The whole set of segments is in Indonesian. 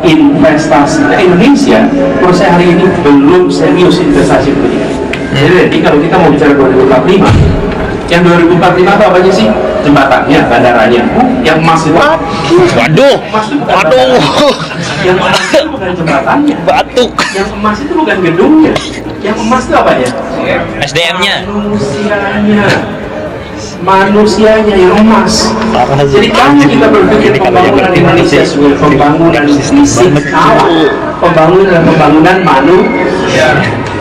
investasi Indonesia menurut saya hari ini belum serius investasi pendidikan. Jadi nanti kalau kita mau bicara 2045, yang 2045 itu apa aja sih? Jembatannya, bandaranya, yang emas itu. Waduh, Emas itu bukan waduh, yang emas itu bukan jembatannya, batuk. yang emas itu bukan gedungnya, yang emas itu apa ya? SDM-nya. Manusianya yang emas. Jadi kalau kita berpikir pembangunan Indonesia sebagai pembangunan fisik, salah. Pembangunan manusia.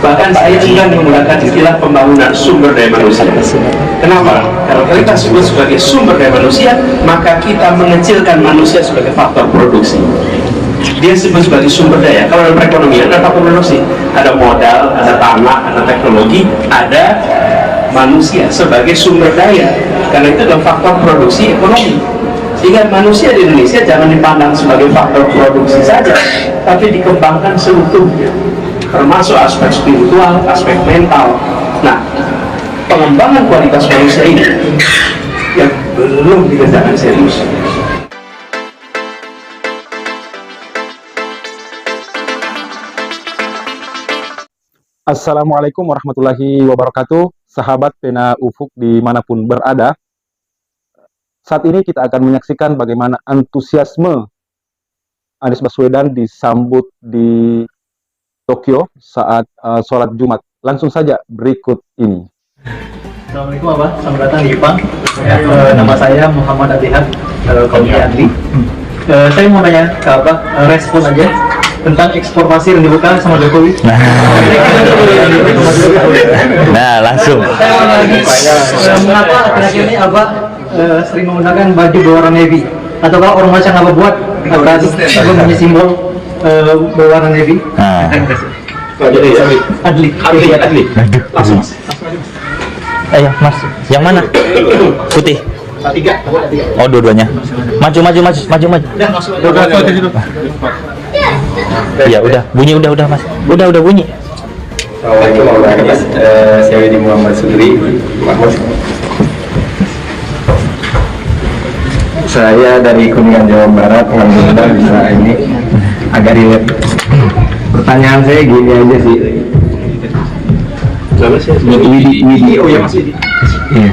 Bahkan saya enggan menggunakan istilah pembangunan sumber daya manusia. Kenapa? Kalau kita sebut sebagai sumber daya manusia, maka kita mengecilkan manusia sebagai faktor produksi. Dia sebut sebagai sumber daya. Kalau dalam perekonomian ada faktor produksi, ada modal, ada tanah, ada teknologi, ada manusia sebagai sumber daya, karena itu adalah faktor produksi ekonomi. Sehingga manusia di Indonesia jangan dipandang sebagai faktor produksi saja, tapi dikembangkan seutuhnya, termasuk aspek spiritual, aspek mental. Nah, pengembangan kualitas manusia ini yang belum dikerjakan serius. Assalamualaikum warahmatullahi wabarakatuh, sahabat Pena Ufuk dimanapun berada. Saat ini kita akan menyaksikan bagaimana antusiasme Anies Baswedan disambut di Tokyo saat sholat Jumat. Langsung saja berikut ini. Assalamualaikum Abah, selamat datang di Jepang. Nama saya Muhammad Abihad, Kaumi Andri. Saya mau tanya ke Abah, respon aja tentang ekspor pasir yang dibuka sama Jokowi. Nah, langsung. Saya mau tanya lagi, mengapa akhir-akhir ini Abah sering menggunakan baju berwarna navy? Ataukah ormas yang Abah buat agar punya simbol berwarna navy? Adli. Langsung. Ayo, Mas. Yang mana? Putih. Oh, dua-duanya. Maju. Ya udah, bunyi udah Mas. Udah bunyi. Assalamualaikum warahmatullahi wabarakatuh. Saya Widi Muhammad Sudri Mahmud. Saya dari Kuningan, Jawa Barat. Alhamdulillah bisa ini agak relate. Pertanyaan saya gini aja sih. Widi. Oh ya Mas Widi. Iya.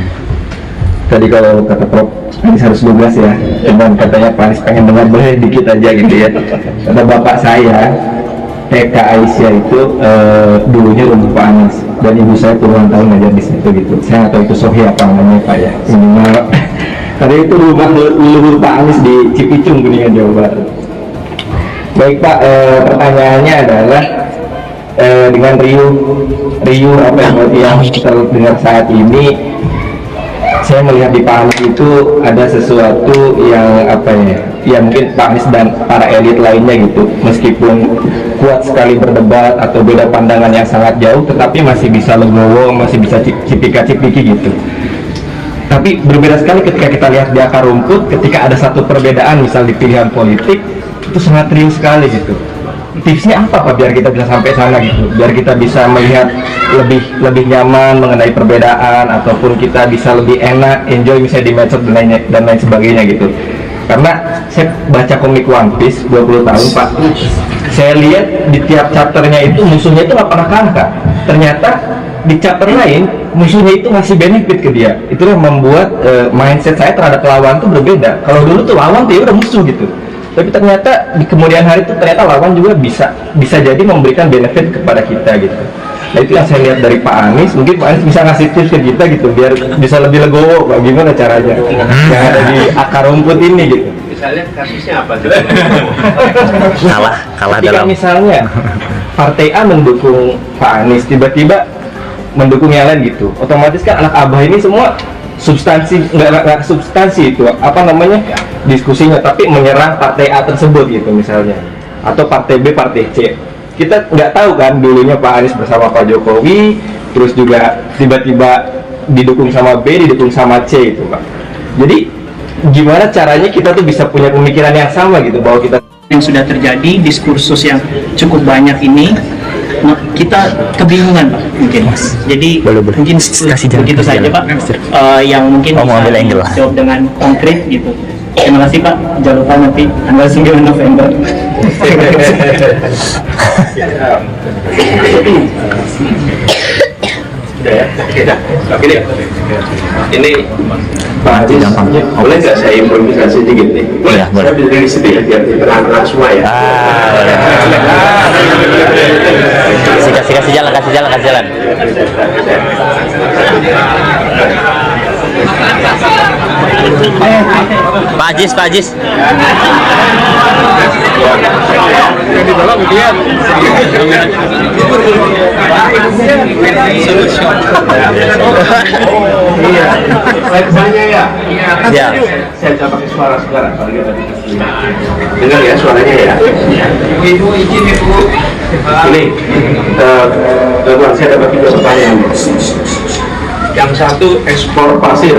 Tadi kalau kata Prof Anies harus 12 ya, cuman katanya Pak Anies pengen dengar boleh dikit aja gitu ya. Kata bapak saya, TK Aisyah itu dulunya rumah Pak Anies, dan ibu saya puluhan tahun ngajar di situ gitu. Saya nggak tahu itu Sohi apa namanya Pak ya. Minimal tadi itu rumah leluhur Pak Anies di Cipicung, Kuningan, Jawa Barat. Baik Pak, pertanyaannya adalah dengan riuh apa yang terdengar saat ini, saya melihat di Pak Anies itu ada sesuatu yang apa ya mungkin Pak Anies dan para elit lainnya gitu, meskipun kuat sekali berdebat atau beda pandangan yang sangat jauh, tetapi masih bisa legowo, masih bisa cipika-cipiki gitu. Tapi berbeda sekali ketika kita lihat di akar rumput, ketika ada satu perbedaan misal di pilihan politik, itu sangat riuh sekali gitu. Tipsnya apa Pak biar kita bisa sampai sana gitu, biar kita bisa melihat lebih nyaman mengenai perbedaan, ataupun kita bisa lebih enak enjoy misalnya di medsos dan lain sebagainya gitu. Karena saya baca komik One Piece 20 tahun Pak, saya lihat di tiap chapternya itu musuhnya itu nggak pernah kalah. Ternyata di chapter lain musuhnya itu ngasih benefit ke dia. Itulah membuat mindset saya terhadap lawan itu berbeda. Kalau dulu tuh lawan tuh ya udah musuh gitu, tapi ternyata di kemudian hari itu ternyata lawan juga bisa jadi memberikan benefit kepada kita gitu. Nah itu yang saya lihat dari Pak Anies. Mungkin Pak Anies bisa ngasih tips ke kita gitu biar bisa lebih legowo Pak, gimana caranya yang ada di akar rumput ini gitu. Misalnya kasusnya apa tuh? Kalah Ketika dalam. misalnya Partai A mendukung Pak Anies, tiba-tiba mendukung yang lain gitu, otomatis kan anak abah ini semua substansi nggak substansi itu apa namanya diskusinya, tapi menyerang Partai A tersebut gitu misalnya, atau Partai B, Partai C. Kita nggak tahu kan dulunya Pak Anies bersama Pak Jokowi, terus juga tiba-tiba didukung sama B, didukung sama C itu Pak. Jadi gimana caranya kita tuh bisa punya pemikiran yang sama gitu, bahwa kita yang sudah terjadi, diskursus yang cukup banyak ini, kita kebingungan Pak mungkin. Jadi Boleh. mungkin Kasih jalan. begitu saja Pak, yang mungkin mau ambil angle lah. jawab dengan konkret gitu. Terima kasih Pak, jangan lupa nanti tanggal 9 November. Udah ya? Oke dah. Oke deh. Ini Pak Haji, boleh nggak saya improvisasi sedikit nih? Boleh, boleh. Saya berdiri di situ ya, biar terang-terang semua ya. Kasih jalan, kasih jalan, kasih jalan. Pak Ajis, Pak Ajis. Iya. Saya ya. Ya. Saya coba pakai suara sekarang. Dengar ya suaranya ya. Ibu izin ibu. Ini, Tuan, saya dapat tiga pertanyaan. Yang satu ekspor pasir.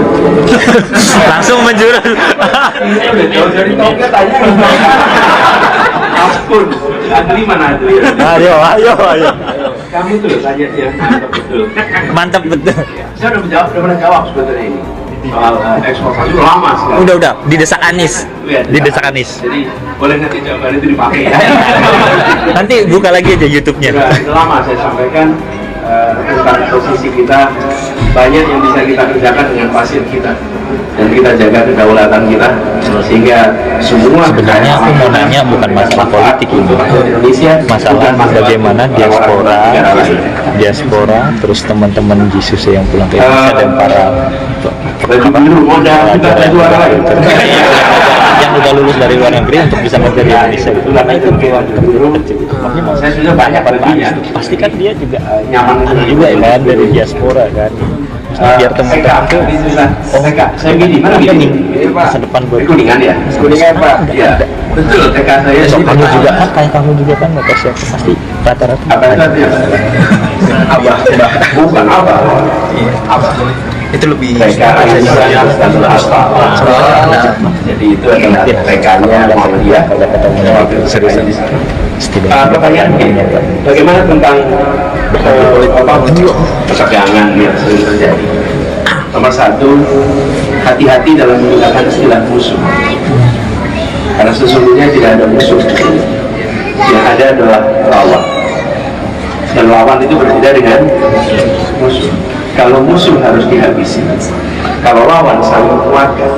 Langsung menjurus. Dari topnya tanya. Ampun, ahli mana itu ya? Ayo. Kamu tuh tanya dia, betul. Mantap betul. Saya udah pernah jawab sebetulnya ini. Soal ekspor pasir lama sekali. Udah, didesak Anies. Didesak Anies. Jadi boleh nanti jawaban itu dipakai ya. Nanti buka lagi aja YouTube-nya. Sudah lama saya sampaikan tentang posisi kita, banyak yang bisa kita kerjakan dengan pasir kita, dan kita jaga kedaulatan kita, sehingga semua Sebenarnya aku mau nanya bukan masalah politik ini, Indonesia, masalah bagaimana diaspora, terus teman-teman Yesus yang pulang ke Indonesia dan para baju biru modal kita ada juara lain. yang udah lulus dari luar negeri untuk bisa kerja di Indonesia gitu. Karena itu peluang kecil. Makanya mau Saya sudah banyak baginya. pasti kan dia juga Nyaman juga ya kan dari diaspora kan. Biar teman-teman tuh saya gini, mana gini? masa depan buat Kuningan ya? Kuningan Pak? Iya. Betul, TK saya so, di kamu TK. juga kan kayak kamu juga kan nggak siapa pasti rata-rata Apa itu artinya? Abah, bukan abah. Abah. itu lebih TK Indonesia Standar Aspa. Jadi itu adalah TK-nya Muhammadiyah. Seriusan di sana. Pertanyaan begini, bagaimana tentang perdagangan yang sering terjadi? Nomor satu, hati-hati dalam menggunakan istilah musuh, karena sesungguhnya tidak ada musuh, yang ada adalah lawan, dan lawan itu berbeda dengan musuh. Kalau musuh harus dihabisi, kalau lawan saling menguatkan.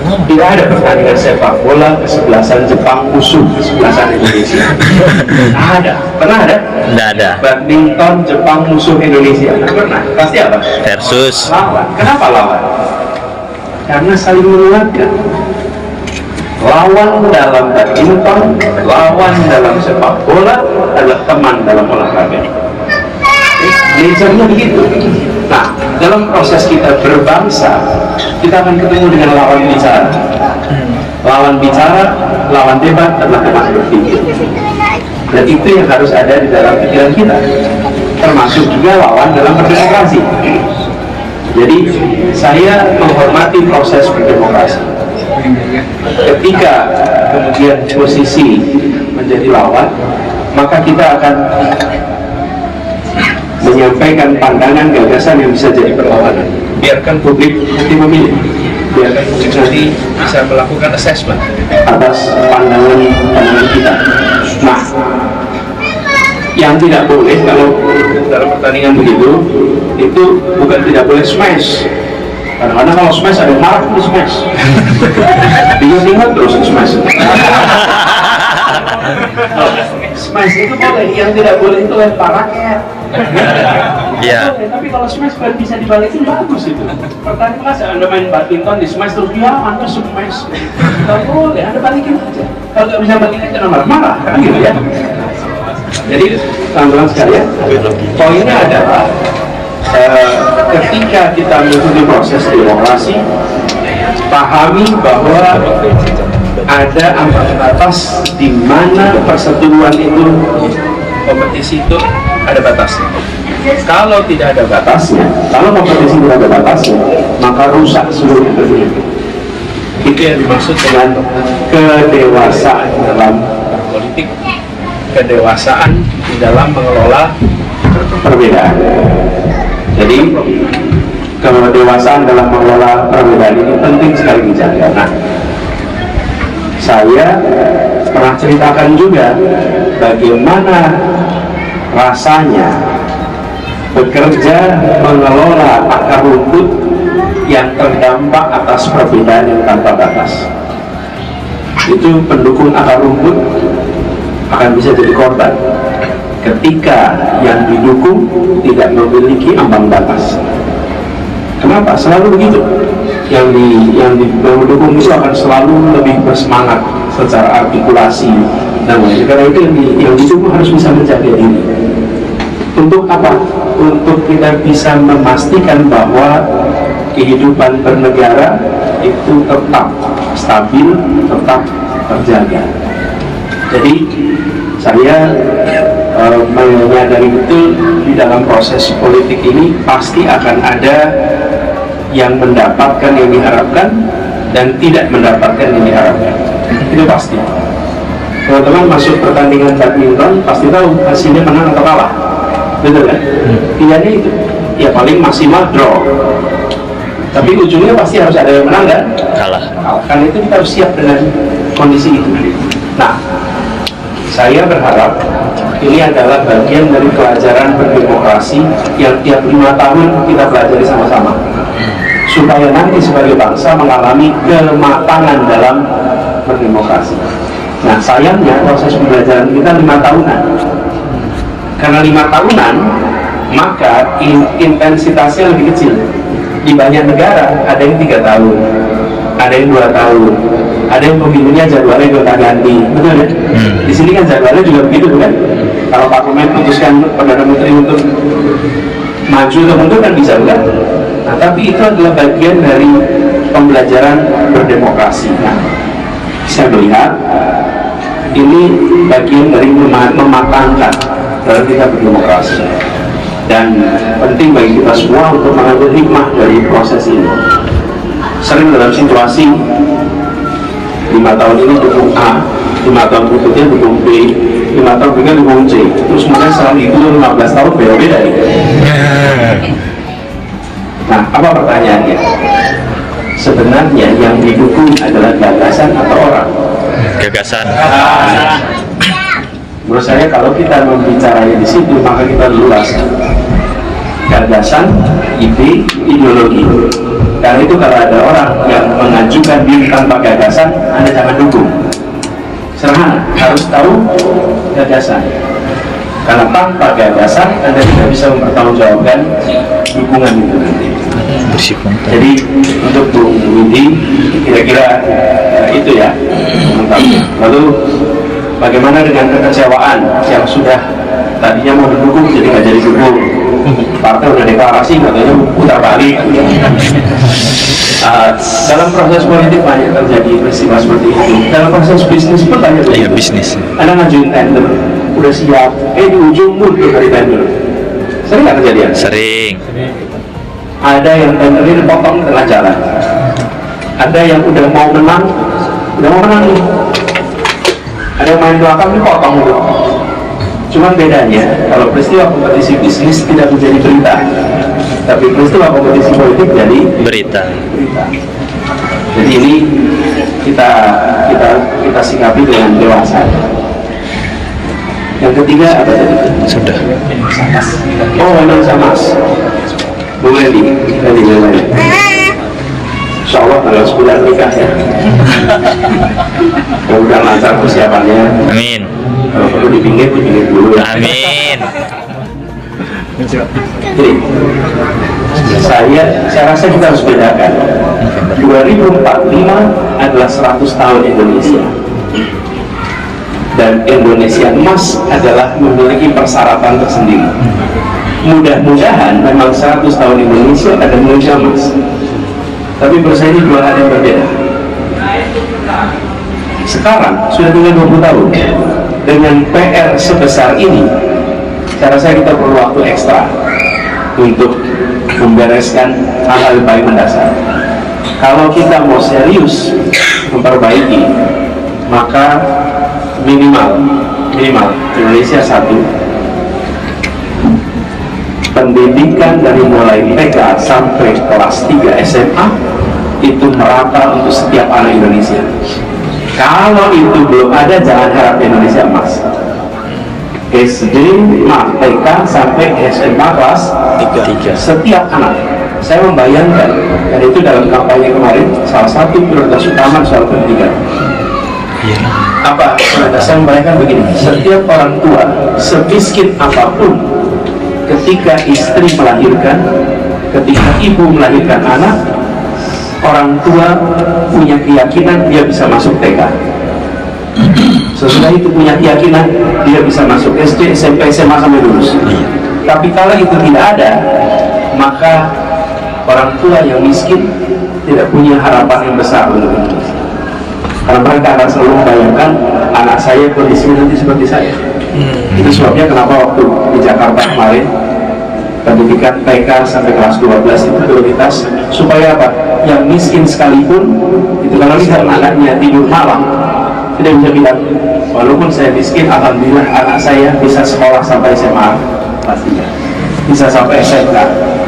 Tidak ada pertandingan sepak bola kesebelasan Jepang musuh kesebelasan Indonesia. Ada, pernah ada? nggak ada Badminton Jepang musuh Indonesia. Nggak pernah. Pasti apa? versus Lawan. Kenapa lawan? Karena saling menguatkan. Lawan dalam badminton, lawan dalam sepak bola adalah teman dalam olahraga. Nature-nya begitu. Nah, dalam proses kita berbangsa, kita akan ketemu dengan lawan bicara. Lawan bicara, lawan debat adalah teman berpikir. Dan itu yang harus ada di dalam pikiran kita. Termasuk juga lawan dalam berdemokrasi. Jadi, saya menghormati proses berdemokrasi. Ketika kemudian posisi menjadi lawan, maka kita akan menyampaikan pandangan gagasan yang bisa jadi perlawanan. Biarkan publik nanti memilih, biarkan publik nanti bisa melakukan assessment atas pandangan kita. Nah, yang tidak boleh kalau dalam pertandingan begitu, itu bukan tidak boleh smash. Kadang-kadang kalau smash ada yang marah itu smash. Dia ingat terus smash. Smash itu boleh, yang tidak boleh itu lempar raket. Iya. Tapi kalau smash baru bisa dibalikin bagus itu. Pertanyaan Anda main badminton di smash terus dia Anda smash. Tidak boleh, Anda balikin aja. Kalau nggak bisa balikin jangan marah-marah, kan gitu ya. Jadi teman-teman sekalian, poinnya adalah ketika kita mengikuti proses demokrasi, pahami bahwa ada ambang batas di mana perseteruan itu, kompetisi itu ada batasnya. Kalau tidak ada batasnya, kalau kompetisi tidak ada batasnya, maka rusak seluruh dunia. Itu yang dimaksud dengan kedewasaan dalam politik, kedewasaan di dalam mengelola perbedaan. Jadi kedewasaan dalam mengelola perbedaan ini penting sekali dijaga. Nah, Saya pernah ceritakan juga bagaimana rasanya bekerja mengelola akar rumput yang terdampak atas perbedaan yang tanpa batas. Itu pendukung akar rumput akan bisa jadi korban ketika yang didukung tidak memiliki ambang batas. Kenapa? Selalu begitu. Yang mendukung itu akan selalu lebih bersemangat secara artikulasi dan lain. Karena itu yang didukung harus bisa menjaga diri. Untuk apa? Untuk kita bisa memastikan bahwa kehidupan bernegara itu tetap stabil, tetap terjaga. Jadi saya menyadari betul di dalam proses politik ini pasti akan ada yang mendapatkan yang diharapkan dan tidak mendapatkan yang diharapkan. Itu pasti. Teman-teman masuk pertandingan badminton pasti tahu hasilnya menang atau kalah, betul kan? Pilihannya itu, ya paling maksimal draw. Tapi ujungnya pasti harus ada yang menang kan? Kalah. Karena itu kita harus siap dengan kondisi itu. Nah, saya berharap ini adalah bagian dari pelajaran berdemokrasi yang tiap 5 tahun kita pelajari sama-sama, supaya nanti sebagai bangsa mengalami kematangan dalam berdemokrasi. Nah, sayangnya proses pembelajaran kita 5 tahunan. Karena 5 tahunan, maka intensitasnya lebih kecil. Di banyak negara ada yang 3 tahun, ada yang 2 tahun, ada yang pemilunya jadwalnya gonta-ganti, betul ya? Di sini kan jadwalnya juga begitu kan? Kalau parlemen putuskan perdana menteri untuk maju atau mundur kan bisa bukan? Nah, tapi itu adalah bagian dari pembelajaran berdemokrasi. Nah, saya melihat ini bagian dari mematangkan dalam kita berdemokrasi. Dan penting bagi kita semua untuk mengambil hikmah dari proses ini. Sering dalam situasi 5 tahun ini dukung A, 5 tahun berikutnya dukung B, 5 tahun berikutnya dukung C, terus kemudian setelah itu 15 tahun beda-beda. Nah, apa pertanyaannya? Sebenarnya yang didukung adalah gagasan atau orang? Gagasan. Menurut saya kalau kita membicaranya di situ, maka kita luas. Gagasan, ide, ideologi. Karena itu kalau ada orang yang mengajukan diri tanpa gagasan, Anda jangan dukung. Sederhana, harus tahu gagasan. Karena tanpa gagasan, Anda tidak bisa mempertanggungjawabkan dukungan itu nanti. Jadi untuk Bung Widi, kira-kira itu ya. Lalu bagaimana dengan kekecewaan yang sudah tadinya mau mendukung jadi nggak jadi dukung? Partai udah deklarasi katanya putar balik. Dalam proses politik banyak terjadi peristiwa seperti itu. Dalam proses bisnis pun banyak Iya, begitu. bisnis. Anda ngajuin tender, udah siap, di ujung mundur dari tender. Sering nggak kejadian? Sering. Ada yang tender ini dipotong di tengah jalan. Ada yang udah mau menang nih. Ada yang main belakang dipotong dulu. Cuman bedanya, kalau peristiwa kompetisi bisnis tidak menjadi berita, tapi peristiwa kompetisi politik jadi Berita. Jadi ini kita sikapi dengan dewasa. Yang ketiga apa tadi? Sudah. Oh, memang sama. Bu Leli. Insya Allah tanggal 9 nikah ya. Mudah lancar persiapannya. Amin. Kalau perlu dipinggir dulu ya. Amin. Jadi, saya rasa kita harus bedakan. 2045 adalah 100 tahun Indonesia. Dan Indonesia emas adalah memiliki persyaratan tersendiri. Mudah-mudahan memang 100 tahun Indonesia ada Indonesia emas. Tapi menurut saya ini dua hal yang berbeda. Sekarang sudah tinggal 20 tahun. Dengan PR sebesar ini, saya rasa kita perlu waktu ekstra untuk membereskan hal-hal yang paling mendasar. Kalau kita mau serius memperbaiki, maka minimal Indonesia satu, pendidikan dari mulai TK sampai kelas 3 SMA itu merata untuk setiap anak Indonesia. Kalau itu belum ada, jangan harap Indonesia emas. SD, TK sampai SMA kelas 3, setiap anak. Saya membayangkan, dan itu dalam kampanye kemarin, salah satu prioritas utama soal pendidikan. Apa? Saya membayangkan begini, setiap orang tua, semiskin apapun, ketika istri melahirkan, ketika ibu melahirkan anak, orang tua punya keyakinan dia bisa masuk TK. Sesudah itu punya keyakinan dia bisa masuk SD, SMP, SMA sampai lulus. Tapi kalau itu tidak ada, maka orang tua yang miskin tidak punya harapan yang besar untuk Indonesia. Karena mereka akan selalu membayangkan anak saya kondisinya nanti seperti saya. Itu sebabnya kenapa waktu di Jakarta kemarin pendidikan TK sampai kelas 12 itu prioritas, supaya apa? Yang miskin sekalipun itu kalau lihat anaknya tidur malam, tidak bisa bilang, walaupun saya miskin, alhamdulillah anak saya bisa sekolah sampai SMA kelas 3, bisa sampai SMK.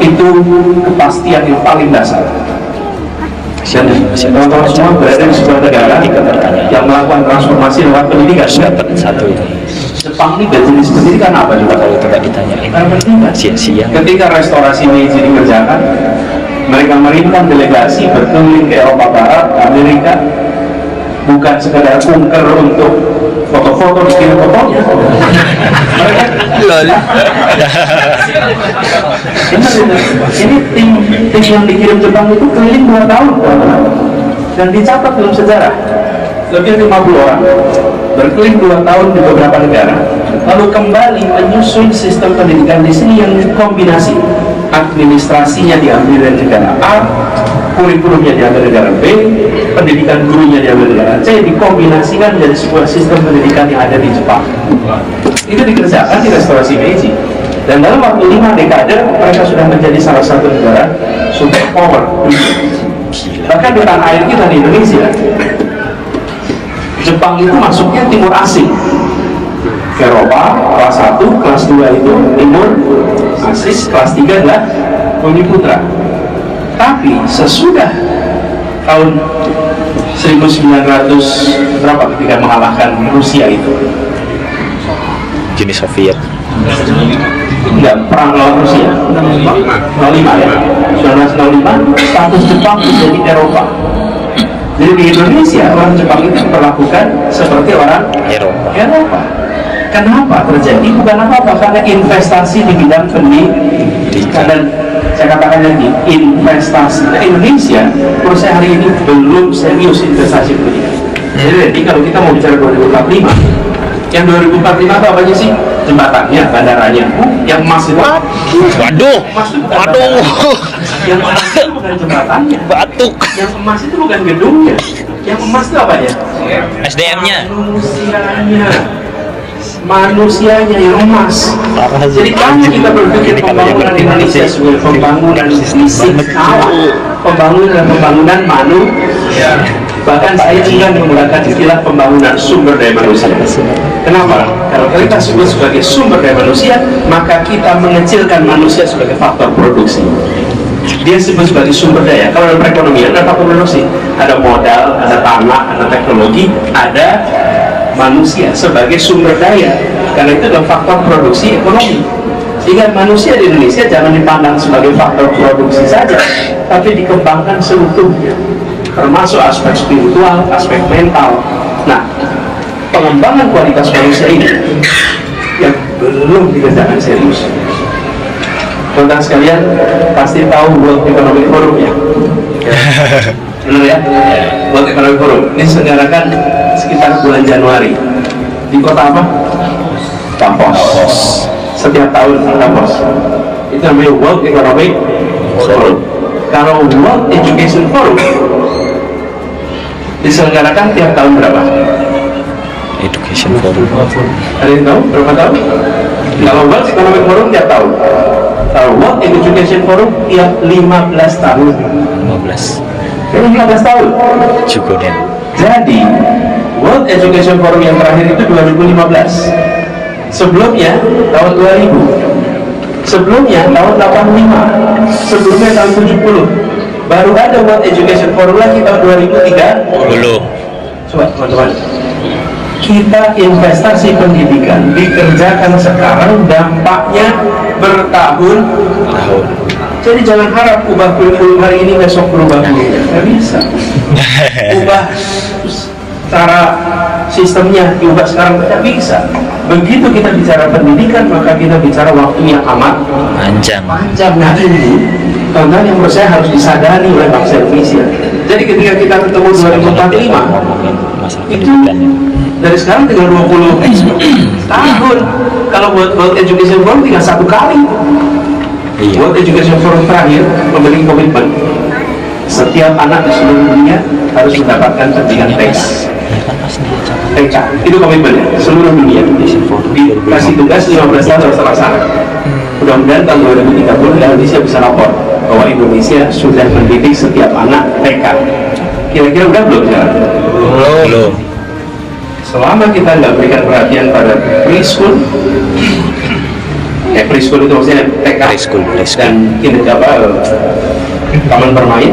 Itu kepastian yang paling dasar. Dan teman-teman semua berada di sebuah negara yang melakukan transformasi lewat pendidikan. Satu itu. Jepang ini berjenis pendidikan apa juga? Kalau itu nggak ditanyain, Karena pendidikan. sia-sia. Ketika restorasi Meiji dikerjakan, mereka merintan delegasi berkeliling ke Eropa Barat, Amerika, bukan sekedar kunker untuk foto-foto, dikirim fotonya. Ini tim yang dikirim Jepang itu keliling 2 tahun, dan dicatat dalam sejarah. Lebih dari 50 orang berkeliling 2 tahun di beberapa negara, lalu kembali menyusun sistem pendidikan di sini yang kombinasi. Administrasinya diambil dari negara A, kurikulumnya diambil negara B, pendidikan gurunya diambil negara C, dikombinasikan menjadi sebuah sistem pendidikan yang ada di Jepang. Itu dikerjakan di restorasi Meiji, dan dalam waktu 5 dekade mereka sudah menjadi salah satu negara superpower. Bahkan di tanah air kita di Indonesia, Jepang itu masuknya timur asing, Eropa kelas 1, kelas 2 itu timur Asis, kelas 3 adalah Bumi Putra. Tapi sesudah tahun 1900 berapa ketika mengalahkan Rusia itu, Jenis Soviet. enggak, perang lawan Rusia 05 ya, 1905 status Jepang menjadi Eropa. Jadi di Indonesia orang Jepang itu diperlakukan seperti orang Eropa. Kenapa terjadi? Bukan apa-apa, karena investasi di bidang pendidikan. Dan saya katakan lagi, investasi. Nah, Indonesia menurut saya hari ini belum serius investasi pendidikan. Jadi kalau kita mau bicara 2045, yang 2045 itu apa aja sih? Jembatannya, bandaranya. Yang emas itu, Waduh, emas itu bukan waduh, bandara. Yang emas itu bukan jembatannya, batuk. yang emas itu bukan gedungnya, yang emas itu apa ya? SDM-nya. Manusianya yang emas. Jadi kami kita berpikir pembangunan Indonesia sebagai pembangunan fisik awal, pembangunan manusia. Bahkan saya ingin menggunakan istilah pembangunan sumber daya manusia. Kenapa? Kalau kita sebut sebagai sumber daya manusia, maka kita mengecilkan manusia sebagai faktor produksi. Dia sebut sebagai sumber daya. Kalau dalam perekonomian ada faktor produksi, ada modal, ada tanah, ada teknologi, ada manusia sebagai sumber daya, karena itu adalah faktor produksi ekonomi. Sehingga manusia di Indonesia jangan dipandang sebagai faktor produksi saja, tapi dikembangkan seutuhnya, termasuk aspek spiritual, aspek mental. Nah, pengembangan kualitas manusia ini yang belum dikerjakan serius. Teman-teman sekalian pasti tahu World Economic Forum ya? Benar ya? World Economic Forum ini diselenggarakan sekitar bulan Januari di kota apa? Davos. Setiap tahun di Davos. Itu namanya World Economic Forum. Kalau World Education Forum diselenggarakan tiap tahun berapa? Education Forum. Ada yang tahu berapa tahun? Kalau World Economic Forum tiap tahun. Kalau World Education Forum tiap 15 tahun. 15. 15 tahun. Cukup deh. Jadi World Education Forum yang terakhir itu 2015. Sebelumnya tahun 2000. Sebelumnya tahun 85. Sebelumnya tahun 70. Baru ada World Education Forum lagi tahun 2003. Belum. Coba teman-teman, kita investasi pendidikan dikerjakan sekarang, dampaknya bertahun-tahun. Jadi jangan harap ubah kurikulum hari ini besok berubah gurunya, nggak bisa. Ubah cara sistemnya, diubah sekarang tidak bisa. Begitu kita bicara pendidikan, maka kita bicara waktu yang amat Panjang. panjang. Nah ini contoh yang menurut saya harus disadari oleh bangsa Indonesia. Jadi ketika kita ketemu 2045, Ngomongin masalah itu pendidikan. dari sekarang tinggal 20 tahun. Kalau buat World Education Forum tinggal 1 kali. Iya. World Education Forum terakhir memberi komitmen setiap anak di seluruh dunia harus mendapatkan pendidikan TK. Ya kan pas dia cabut. TK itu komitmennya seluruh dunia. Dikasih tugas 15 tahun harus terlaksana. Mudah-mudahan tahun 2030 Indonesia bisa lapor bahwa Indonesia sudah mendidik setiap anak TK. Kira-kira udah belum sekarang? Belum. Selama kita nggak berikan perhatian pada preschool, preschool itu maksudnya TK Preschool. dan taman bermain,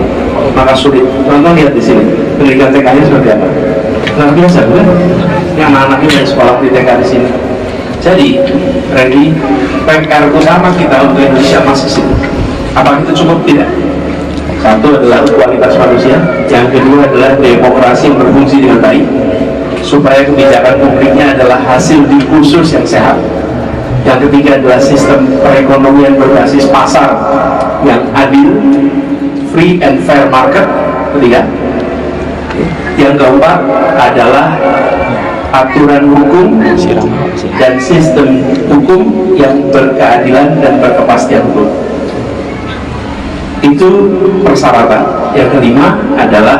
maka sulit. Contoh lihat di sini, pendidikan TK-nya seperti apa? Luar biasa, bukan? Yang anak-anaknya dari sekolah di TK di sini. Jadi, Randy, PR utama kita untuk Indonesia masih sini. Apa itu cukup? Tidak. Satu adalah kualitas manusia, yang kedua adalah demokrasi yang berfungsi dengan baik, supaya kebijakan publiknya adalah hasil diskursus yang sehat. Yang ketiga adalah sistem perekonomian berbasis pasar yang adil, free and fair market. Ketiga. Yang keempat adalah aturan hukum dan sistem hukum yang berkeadilan dan berkepastian hukum. Itu persyaratan. Yang kelima adalah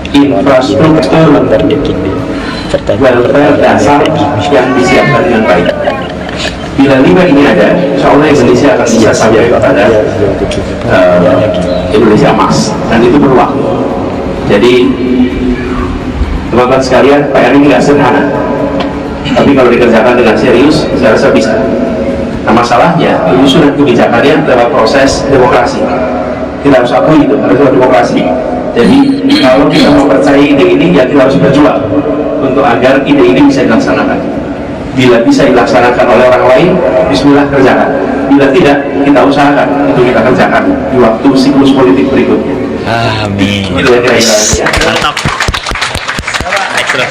infrastruktur welfare dasar yang disiapkan dengan baik. Bila 5 ini ada, insya Allah Indonesia akan bisa sampai kepada Indonesia emas, dan itu perlu waktu. Jadi teman-teman sekalian, PR ini nggak sederhana, tapi kalau dikerjakan dengan serius, saya rasa bisa. Nah masalahnya, penyusunan kebijakannya lewat proses demokrasi. Kita harus akui itu, harus lewat demokrasi. Jadi kalau kita mau percaya ide ini, ya kita harus berjuang untuk agar ide ini bisa dilaksanakan. Bila bisa dilaksanakan oleh orang lain, bismillah kerjakan. Bila tidak, kita usahakan untuk kita kerjakan di waktu siklus politik berikutnya. Amin. Itu ya kira-kira. Mantap. Ekstra.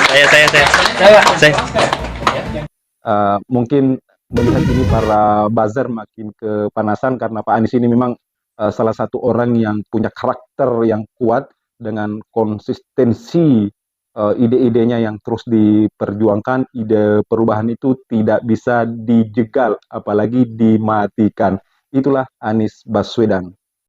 Saya. Mungkin melihat ini para buzzer makin kepanasan karena Pak Anies ini memang salah satu orang yang punya karakter yang kuat dengan konsistensi ide-idenya yang terus diperjuangkan. Ide perubahan itu tidak bisa dijegal apalagi dimatikan. Itulah Anies Baswedan.